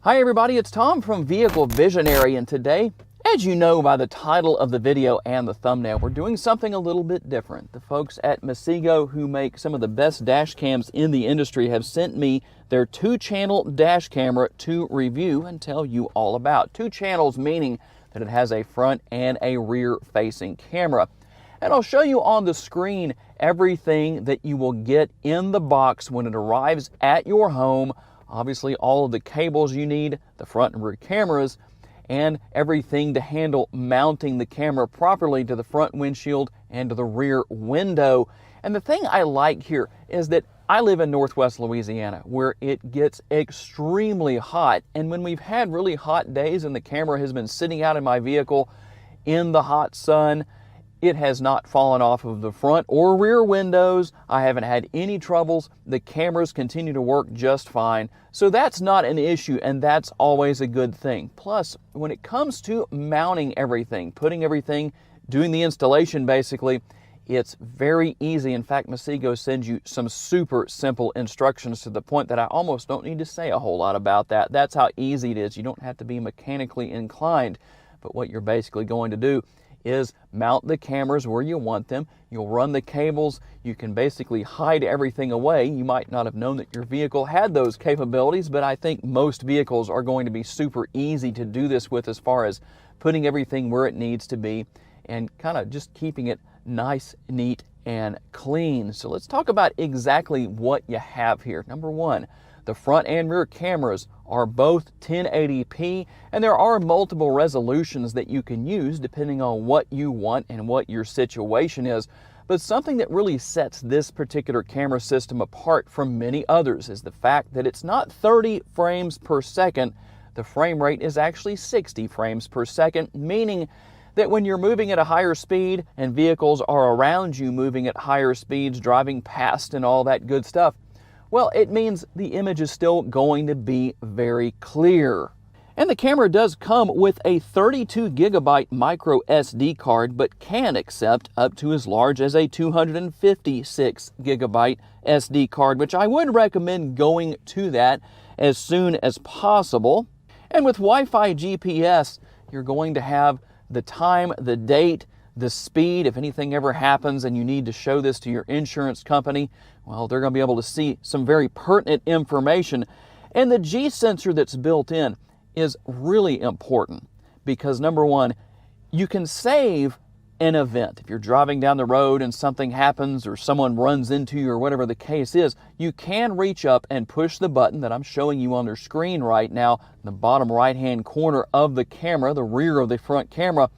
Hi everybody, it's Tom from Vehicle Visionary, and today, as you know by the title of the video and the thumbnail, we're doing something a little bit different. The folks at Masgio, who make some of the best dash cams in the industry, have sent me their 2-channel dash camera to review and tell you all about. 2 channels meaning that it has a front and a rear facing camera. And I'll show you on the screen everything that you will get in the box when it arrives at your home. Obviously, all of the cables you need, the front and rear cameras, and everything to handle mounting the camera properly to the front windshield and to the rear window. And the thing I like here is that I live in Northwest Louisiana, where it gets extremely hot. And when we've had really hot days and the camera has been sitting out in my vehicle in the hot sun, it has not fallen off of the front or rear windows. I haven't had any troubles. The cameras continue to work just fine. So that's not an issue, and that's always a good thing. Plus, when it comes to mounting everything, putting everything, doing the installation basically, it's very easy. In fact, Masgio sends you some super simple instructions to the point that I almost don't need to say a whole lot about that. That's how easy it is. You don't have to be mechanically inclined. But what you're basically going to do is mount the cameras where you want them. You'll run the cables. You can basically hide everything away. You might not have known that your vehicle had those capabilities, but I think most vehicles are going to be super easy to do this with, as far as putting everything where it needs to be and kind of just keeping it nice, neat, and clean. So let's talk about exactly what you have here. Number one, the front and rear cameras are both 1080p, and there are multiple resolutions that you can use depending on what you want and what your situation is. But something that really sets this particular camera system apart from many others is the fact that it's not 30 frames per second. The frame rate is actually 60 frames per second, meaning that when you're moving at a higher speed and vehicles are around you moving at higher speeds, driving past and all that good stuff, well, it means the image is still going to be very clear. And the camera does come with a 32 gigabyte micro SD card, but can accept up to as large as a 256 gigabyte SD card, which I would recommend going to that as soon as possible. And with Wi-Fi GPS, you're going to have the time, the date, the speed. If anything ever happens and you need to show this to your insurance company, well, they're going to be able to see some very pertinent information. And the G sensor that's built in is really important because, number one, you can save an event. If you're driving down the road and something happens or someone runs into you or whatever the case is, you can reach up and push the button that I'm showing you on the screen right now in the bottom right-hand corner of the camera, the rear of the front camera,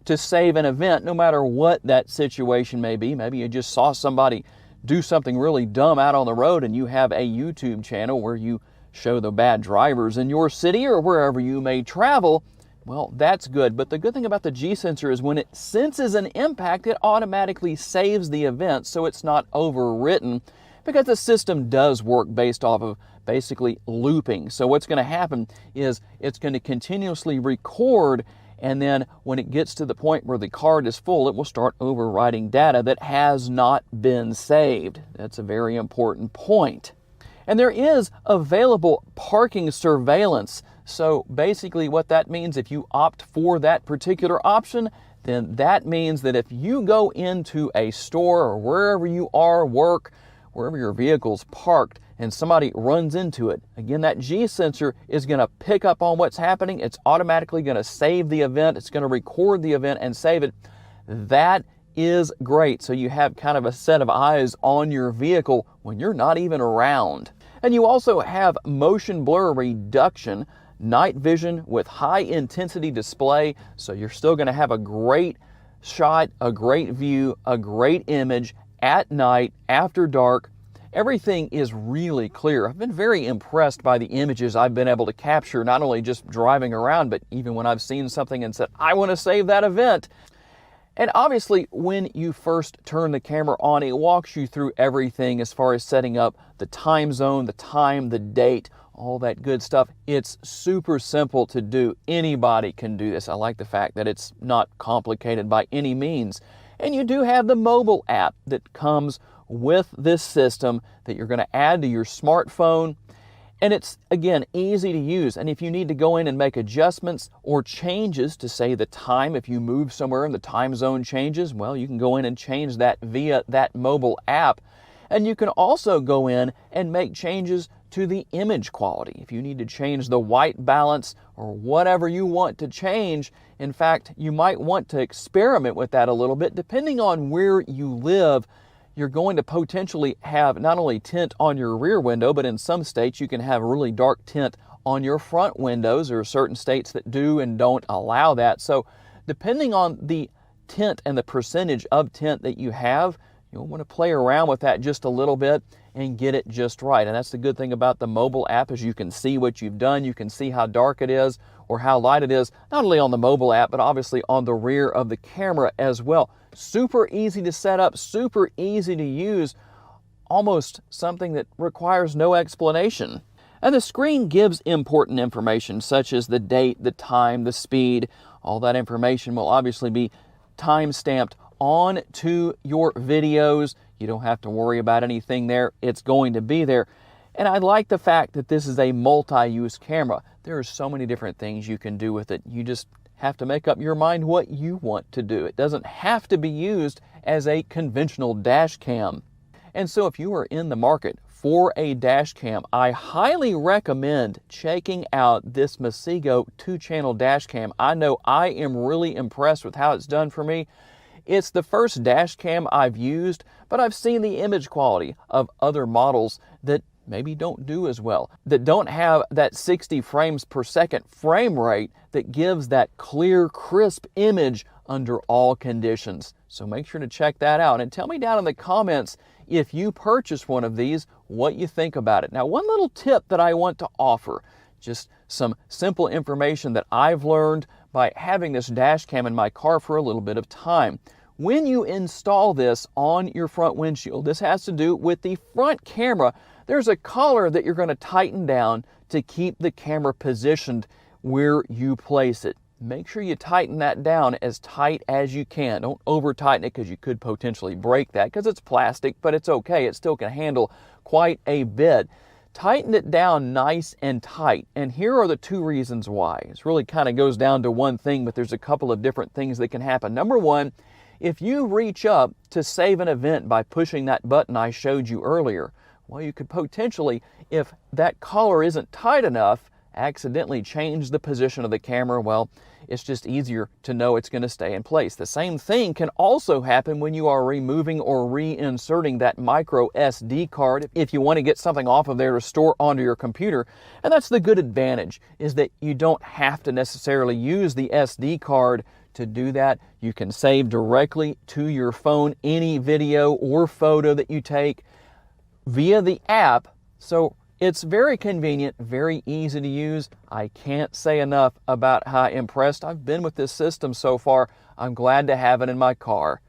to save an event, no matter what that situation may be. Maybe you just saw somebody do something really dumb out on the road and you have a YouTube channel where you show the bad drivers in your city or wherever you may travel. Well, that's good. But the good thing about the G sensor is when it senses an impact, it automatically saves the event so it's not overwritten, because the system does work based off of basically looping. So what's going to happen is it's going to continuously record, and then when it gets to the point where the card is full, it will start overwriting data that has not been saved. That's a very important point. And there is available parking surveillance. So basically what that means, if you opt for that particular option, then that means that if you go into a store or wherever you are, work, wherever your vehicle's parked, and somebody runs into it, again, that G sensor is going to pick up on what's happening. It's automatically going to save the event. It's going to record the event and save it. That is great. So you have kind of a set of eyes on your vehicle when you're not even around. And you also have motion blur reduction, night vision with high intensity display. So you're still going to have a great shot, a great view, a great image at night, after dark. Everything is really clear. I've been very impressed by the images I've been able to capture, not only just driving around, but even when I've seen something and said, I want to save that event. And obviously, when you first turn the camera on, it walks you through everything as far as setting up the time zone, the time, the date, all that good stuff. It's super simple to do. Anybody can do this. I like the fact that it's not complicated by any means. And you do have the mobile app that comes with this system that you're going to add to your smartphone. And it's, again, easy to use. And if you need to go in and make adjustments or changes to, say, the time, if you move somewhere and the time zone changes, well, you can go in and change that via that mobile app. And you can also go in and make changes to the image quality. If you need to change the white balance or whatever you want to change, in fact, you might want to experiment with that a little bit. Depending on where you live, you're going to potentially have not only tint on your rear window, but in some states you can have really dark tint on your front windows. There are certain states that do and don't allow that. So depending on the tint and the percentage of tint that you have, you'll want to play around with that just a little bit and get it just right. And that's the good thing about the mobile app, is you can see what you've done. You can see how dark it is or how light it is, not only on the mobile app, but obviously on the rear of the camera as well. Super easy to set up, super easy to use, almost something that requires no explanation. And the screen gives important information such as the date, the time, the speed. All that information will obviously be time-stamped onto your videos. You don't have to worry about anything there. It's going to be there. And I like the fact that this is a multi-use camera. There are so many different things you can do with it. You just have to make up your mind what you want to do. It doesn't have to be used as a conventional dash cam. And so if you are in the market for a dash cam, I highly recommend checking out this Masgio 2-channel dash cam. I know I am really impressed with how it's done for me. It's the first dash cam I've used, but I've seen the image quality of other models that maybe don't do as well, that don't have that 60 frames per second frame rate that gives that clear, crisp image under all conditions. So make sure to check that out and tell me down in the comments, if you purchase one of these, what you think about it. Now, one little tip that I want to offer, just some simple information that I've learned by having this dash cam in my car for a little bit of time. When you install this on your front windshield, this has to do with the front camera. There's a collar that you're going to tighten down to keep the camera positioned where you place it. Make sure you tighten that down as tight as you can. Don't over tighten it, because you could potentially break that, because it's plastic, but it's okay. It still can handle quite a bit. Tighten it down nice and tight. And here are the two reasons why. It really kind of goes down to one thing, but there's a couple of different things that can happen. Number one, if you reach up to save an event by pushing that button I showed you earlier, well, you could potentially, if that collar isn't tight enough, accidentally change the position of the camera. Well, it's just easier to know it's going to stay in place. The same thing can also happen when you are removing or reinserting that micro SD card if you want to get something off of there to store onto your computer. And that's the good advantage, is that you don't have to necessarily use the SD card to do that. You can save directly to your phone any video or photo that you take via the app. So it's very convenient, very easy to use. I can't say enough about how impressed I've been with this system so far. I'm glad to have it in my car.